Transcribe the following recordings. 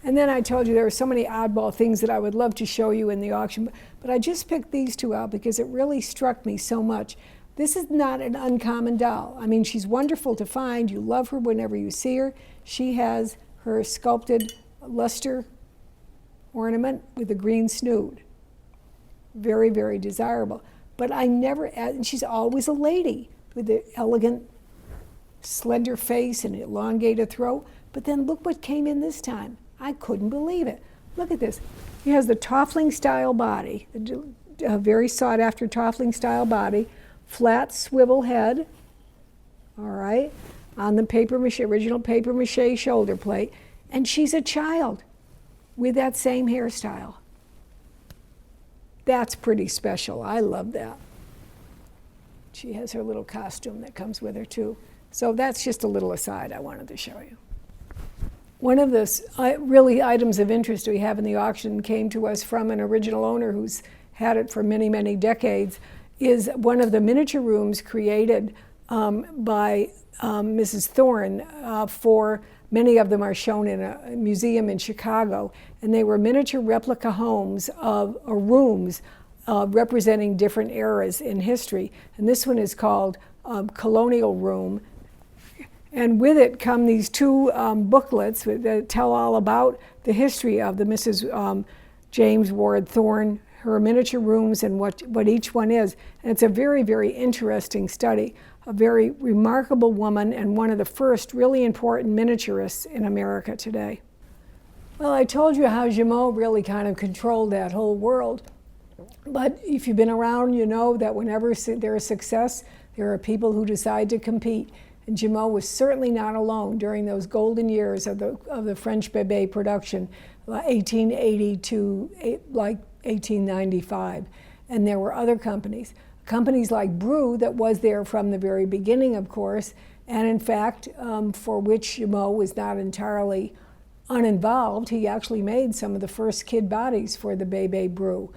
And then I told you there were so many oddball things that I would love to show you in the auction, but I just picked these two out because it really struck me so much. This is not an uncommon doll. I mean, she's wonderful to find. You love her whenever you see her. She has her sculpted luster ornament with a green snood. Very, very desirable. But I never, and she's always a lady with an elegant, slender face and elongated throat. But then look what came in this time. I couldn't believe it. Look at this. He has the Toffling style body, a very sought after Toffling style body, flat swivel head, all right, on the paper mache, original paper mache shoulder plate. And she's a child with that same hairstyle. That's pretty special. I love that. She has her little costume that comes with her too. So that's just a little aside I wanted to show you. One of the really items of interest we have in the auction came to us from an original owner who's had it for many, many decades, is one of the miniature rooms created by Mrs. Thorne for, many of them are shown in a museum in Chicago, and they were miniature replica homes or rooms representing different eras in history. And this one is called Colonial Room. And with it come these two booklets that tell all about the history of the Mrs. James Ward Thorne, her miniature rooms, and what each one is. And it's a very, very interesting study. A very remarkable woman and one of the first really important miniaturists in America today. Well, I told you how Jumeau really kind of controlled that whole world. But if you've been around, you know that whenever there is success, there are people who decide to compete. And Jumeau was certainly not alone during those golden years of the French Bébé production, 1880 to like 1895. And there were other companies. Companies like Bru that was there from the very beginning, of course, and in fact, for which Jumeau was not entirely uninvolved. He actually made some of the first kid bodies for the Bébé Bru.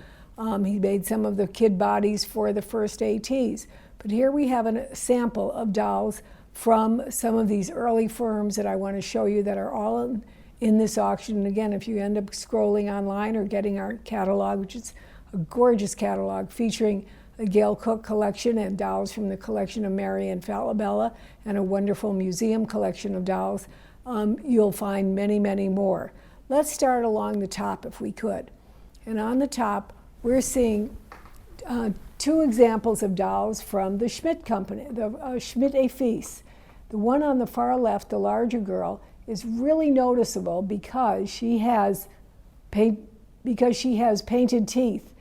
He made some of the kid bodies for the first ATs. But here we have a sample of dolls from some of these early firms that I want to show you that are all in this auction. And again, if you end up scrolling online or getting our catalog, which is a gorgeous catalog featuring a Gail Cook collection and dolls from the collection of Marian Falabella and a wonderful museum collection of dolls, you'll find many, many more. Let's start along the top if we could. And on the top, we're seeing two examples of dolls from the Schmidt company, the Schmidt et Fils. The one on the far left, the larger girl, is really noticeable because she has painted teeth,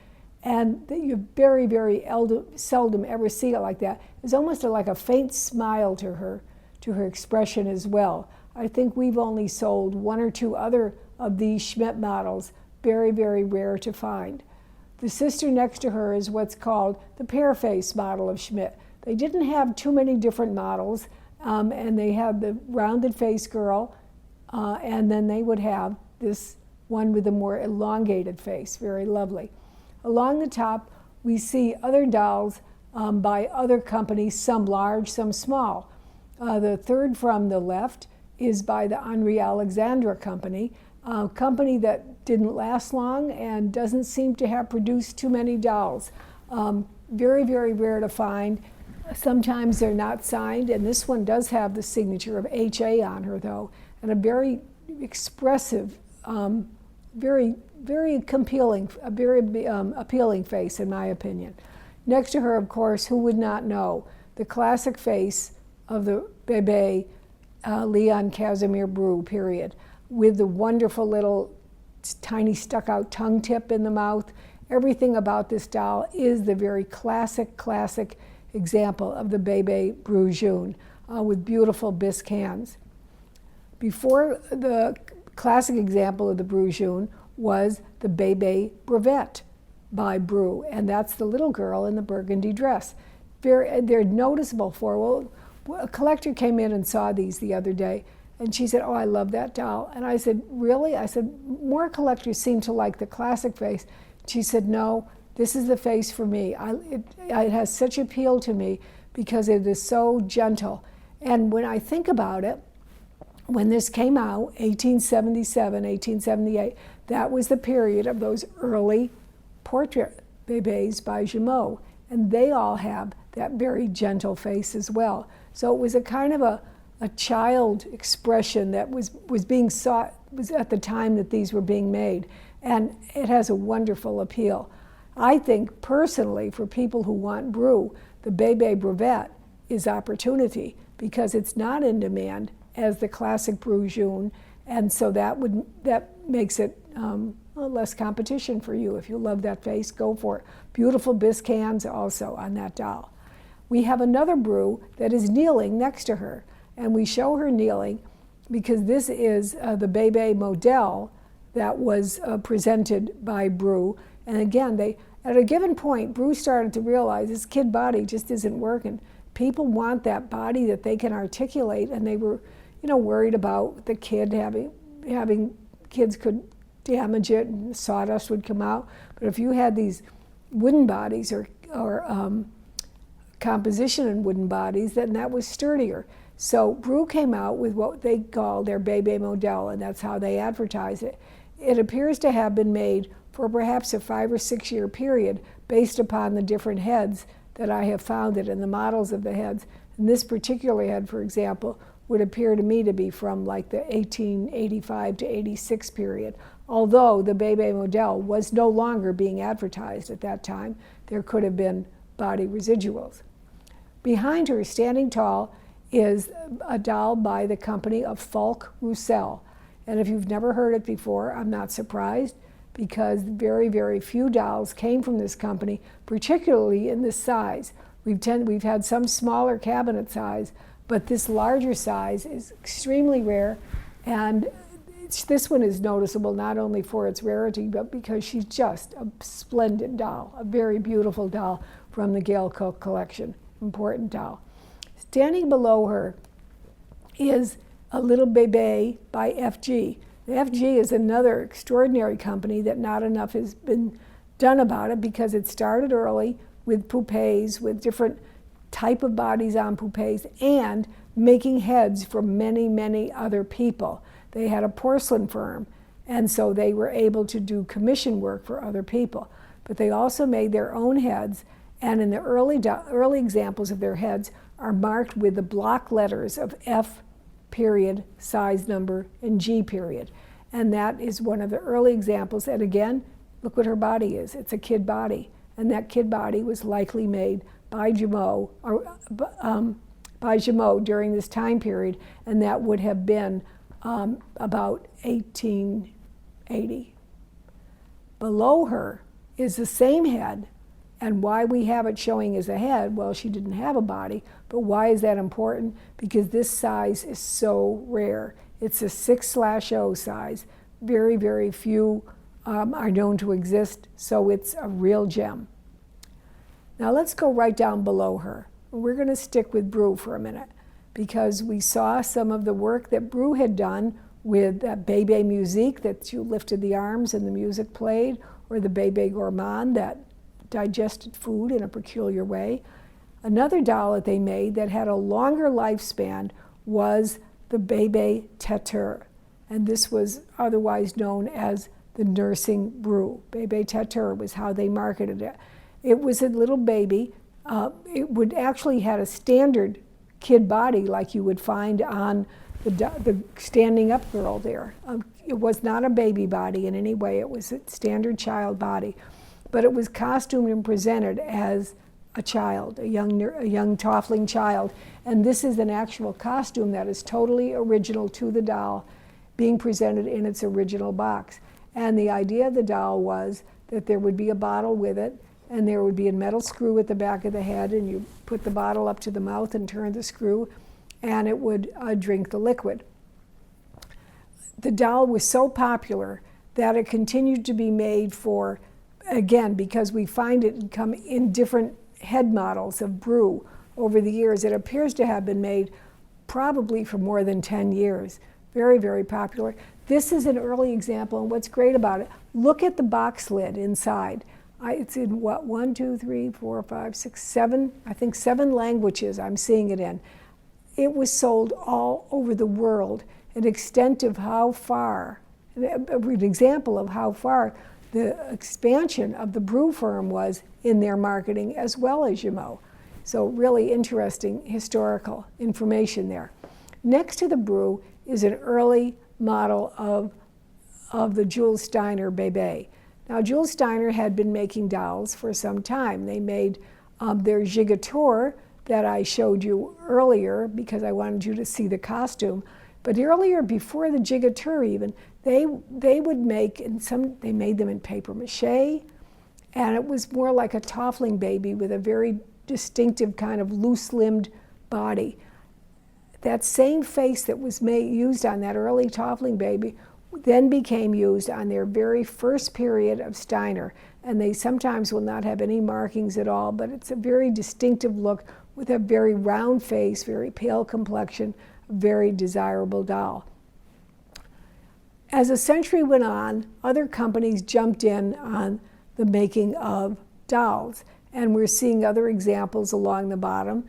and you very, very seldom ever see it like that. There's almost like a faint smile to her expression as well. I think we've only sold one or two other of these Schmidt models, very, very rare to find. The sister next to her is what's called the pear face model of Schmidt. They didn't have too many different models, and they had the rounded face girl, and then they would have this one with a more elongated face, very lovely. Along the top, we see other dolls by other companies, some large, some small. The third from the left is by the Henri Alexandre company, a company that didn't last long and doesn't seem to have produced too many dolls. Very, very rare to find. Sometimes they're not signed, and this one does have the signature of HA on her, though, and a very expressive, very, very compelling, a very appealing face, in my opinion. Next to her, of course, who would not know, the classic face of the Bébé Leon Casimir Bru, period, with the wonderful little tiny stuck-out tongue tip in the mouth. Everything about this doll is the very classic example of the Bébé Bru Jaune, with beautiful bisque hands. Before the classic example of the Bru Jaune was the Bébé Brevette by Bru, and that's the little girl in the burgundy dress. They're noticeable for, well, a collector came in and saw these the other day, and she said, "Oh, I love that doll." And I said, "Really?" I said, "More collectors seem to like the classic face." She said, "No, this is the face for me. It has such appeal to me because it is so gentle." And when I think about it, When this came out, 1877, 1878, that was the period of those early portrait bébés by Jumeau. And they all have that very gentle face as well. So it was a kind of a child expression that was being sought, was at the time that these were being made. And it has a wonderful appeal. I think personally, for people who want Brou, the Bébé Brevet is opportunity, because it's not in demand as the classic Brou Jaune, and so that makes it less competition for you. If you love that face, go for it. Beautiful bisque hands also on that doll. We have another Brou that is kneeling next to her, and we show her kneeling because this is the Bébé model that was presented by Brou. And again, at a given point, Brou started to realize this kid body just isn't working. People want that body that they can articulate, and they were, worried about the kid having kids could damage it and sawdust would come out. But if you had these wooden bodies or composition in wooden bodies, then that was sturdier. So Brou came out with what they call their Bébé model, and that's how they advertise it. It appears to have been made for perhaps a 5 or 6 year period based upon the different heads that I have found it and the models of the heads. And this particular head, for example, would appear to me to be from like the 1885 to 86 period. Although the Bébé model was no longer being advertised at that time, there could have been body residuals. Behind her, standing tall, is a doll by the company of Falk Roussel. And if you've never heard it before, I'm not surprised, because very, very few dolls came from this company, particularly in this size. We've had some smaller cabinet size, but this larger size is extremely rare, and this one is noticeable not only for its rarity, but because she's just a splendid doll, a very beautiful doll from the Gail Cook collection, important doll. Standing below her is a little Bébé by FG. The FG is another extraordinary company that not enough has been done about it, because it started early with poupées, with different type of bodies on poupées, and making heads for many, many other people. They had a porcelain firm, and so they were able to do commission work for other people. But they also made their own heads, and in the early examples of their heads are marked with the block letters of F period, size number, and G period. And that is one of the early examples. And again, look what her body is. It's a kid body. And that kid body was likely made by Jumeau, during this time period, and that would have been about 1880. Below her is the same head, and why we have it showing as a head, well, she didn't have a body, but why is that important? Because this size is so rare. It's a 6/0 size. Very, very few are known to exist, so it's a real gem. Now let's go right down below her. We're going to stick with Brou for a minute, because we saw some of the work that Brou had done with that Bébé Musique, that you lifted the arms and the music played, or the Bébé Gourmand that digested food in a peculiar way. Another doll that they made that had a longer lifespan was the Bébé Têteur, and this was otherwise known as the nursing Brou. Bébé Têteur was how they marketed it. It was a little baby. It would actually had a standard kid body like you would find on the standing up girl there. It was not a baby body in any way. It was a standard child body, but it was costumed and presented as a child, a young toffling child. And this is an actual costume that is totally original to the doll, being presented in its original box. And the idea of the doll was that there would be a bottle with it, and there would be a metal screw at the back of the head, and you put the bottle up to the mouth and turn the screw, and it would drink the liquid. The doll was so popular that it continued to be made for, again, because we find it come in different head models of Brou over the years. It appears to have been made probably for more than 10 years. Very, very popular. This is an early example, and what's great about it, look at the box lid inside. It's in what, 1, 2, 3, 4, 5, 6, 7, I think 7 languages I'm seeing it in. It was sold all over the world an extent of how far, an example of how far the expansion of the brew firm was in their marketing as well as Jumeau. So really interesting historical information there. Next to the brew is an early model of the Jules Steiner Bébé. Now, Jules Steiner had been making dolls for some time. They made their Gigator that I showed you earlier because I wanted you to see the costume. But earlier, before the Gigator even, they would make, they made them in paper mache, and it was more like a toffling baby with a very distinctive kind of loose-limbed body. That same face that was used on that early toffling baby then became used on their very first period of Steiner. And they sometimes will not have any markings at all, but it's a very distinctive look with a very round face, very pale complexion, very desirable doll. As the century went on, other companies jumped in on the making of dolls. And we're seeing other examples along the bottom.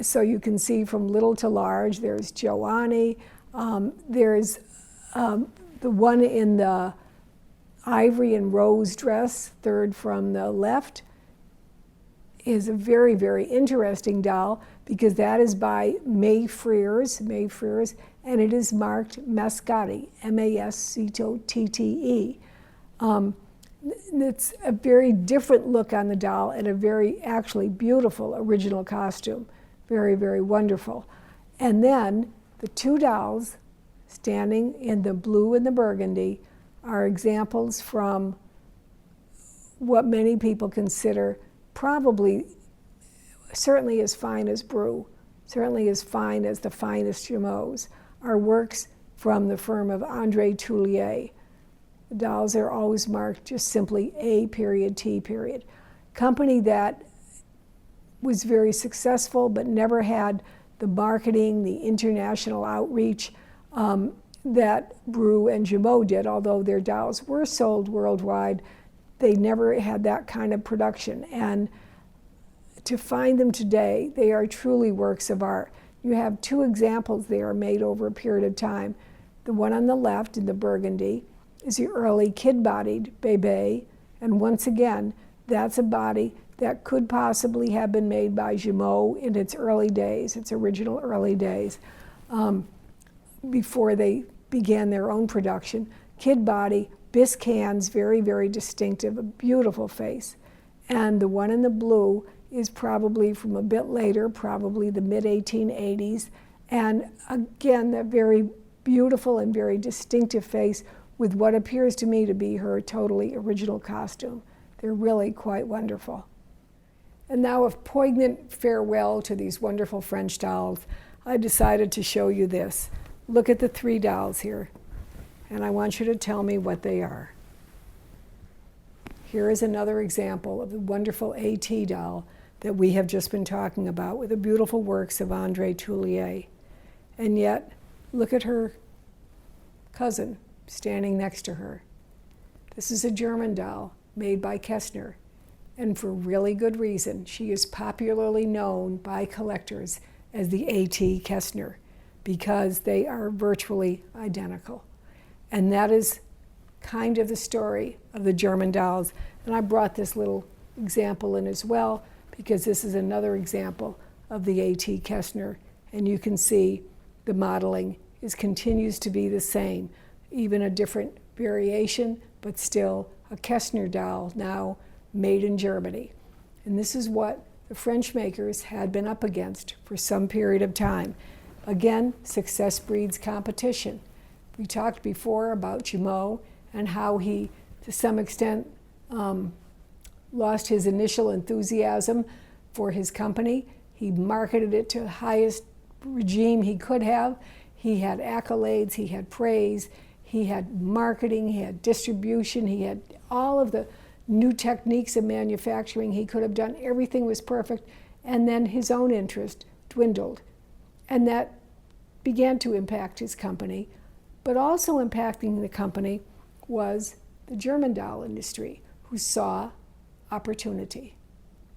So you can see from little to large, there's Giovanni, there's the one in the ivory and rose dress, third from the left, is a very, very interesting doll because that is by May Freers, and it is marked Mascotte, M-A-S-C-O-T-T-E. It's a very different look on the doll and a very actually beautiful original costume. Very, very wonderful. And then the two dolls standing in the blue and the burgundy are examples from what many people consider probably certainly as fine as Brew, certainly as fine as the finest Jumeaus, are works from the firm of André Tullier. The dolls are always marked just simply A period, T period. Company that was very successful but never had the marketing, the international outreach that Brew and Jumeau did, although their dolls were sold worldwide. They never had that kind of production. And to find them today, they are truly works of art. You have two examples there made over a period of time. The one on the left in the burgundy is the early kid-bodied Bébé, and once again, that's a body that could possibly have been made by Jumeau in its early days, its original early days, before they began their own production. Kid body, bisque hands, very, very distinctive, a beautiful face. And the one in the blue is probably from a bit later, probably the mid-1880s, and again, that very beautiful and very distinctive face with what appears to me to be her totally original costume. They're really quite wonderful. And now, a poignant farewell to these wonderful French dolls, I decided to show you this. Look at the three dolls here, and I want you to tell me what they are. Here is another example of the wonderful AT doll that we have just been talking about with the beautiful works of André Tullier. And yet, look at her cousin standing next to her. This is a German doll made by Kessner, and for really good reason. She is popularly known by collectors as the A.T. Kessner because they are virtually identical. And that is kind of the story of the German dolls. And I brought this little example in as well because this is another example of the A.T. Kessner. And you can see the modeling continues to be the same, even a different variation, but still a Kessner doll now made in Germany. And this is what the French makers had been up against for some period of time. Again, success breeds competition. We talked before about Jumeau and how he, to some extent, lost his initial enthusiasm for his company. He marketed it to the highest regime he could have. He had accolades, he had praise, he had marketing, he had distribution, he had all of the new techniques of manufacturing he could have done. Everything was perfect. And then his own interest dwindled. And that began to impact his company. But also impacting the company was the German doll industry, who saw opportunity.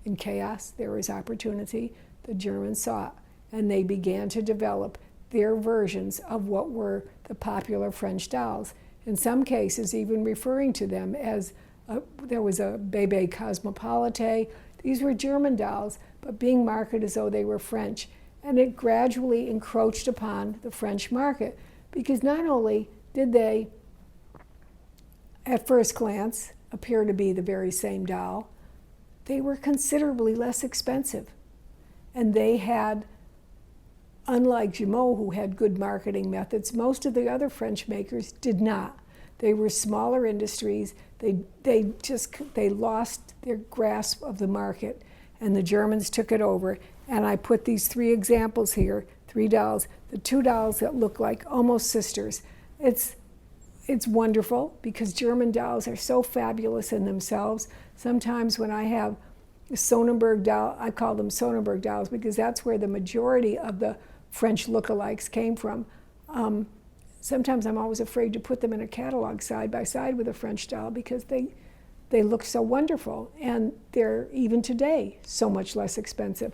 In chaos, there was opportunity. The Germans saw it. And they began to develop their versions of what were the popular French dolls. In some cases, even referring to them as, there was a Bébé Cosmopolite. These were German dolls, but being marketed as though they were French. And it gradually encroached upon the French market, because not only did they, at first glance, appear to be the very same doll, they were considerably less expensive. And they had, unlike Jumeau, who had good marketing methods, most of the other French makers did not. They were smaller industries. They lost their grasp of the market, and the Germans took it over. And I put these 3 examples here, 3 dolls, the 2 dolls that look like almost sisters. It's wonderful, because German dolls are so fabulous in themselves. Sometimes when I have a Sonnenberg doll, I call them Sonnenberg dolls, because that's where the majority of the French lookalikes came from. Sometimes I'm always afraid to put them in a catalog side by side with a French doll, because they look so wonderful, and they're, even today, so much less expensive.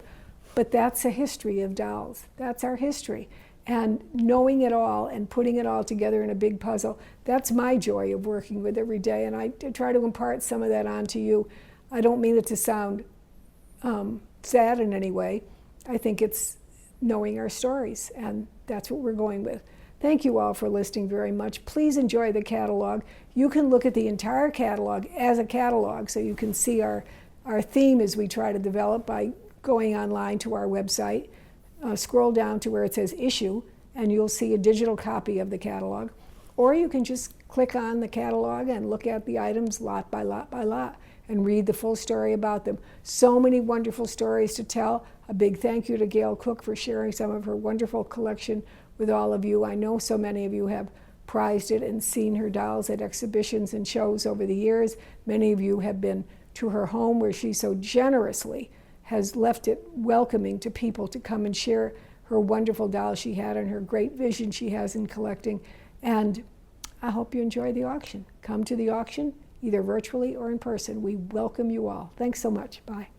But that's a history of dolls. That's our history. And knowing it all and putting it all together in a big puzzle, that's my joy of working with every day. And I try to impart some of that onto you. I don't mean it to sound sad in any way. I think it's knowing our stories, and that's what we're going with. Thank you all for listening very much. Please enjoy the catalog. You can look at the entire catalog as a catalog, so you can see our theme as we try to develop by going online to our website. Scroll down to where it says issue, and you'll see a digital copy of the catalog. Or you can just click on the catalog and look at the items lot by lot by lot and read the full story about them. So many wonderful stories to tell. A big thank you to Gail Cook for sharing some of her wonderful collection with all of you. I know so many of you have prized it and seen her dolls at exhibitions and shows over the years. Many of you have been to her home, where she so generously has left it welcoming to people to come and share her wonderful dolls she had and her great vision she has in collecting. And I hope you enjoy the auction. Come to the auction, either virtually or in person. We welcome you all. Thanks so much. Bye.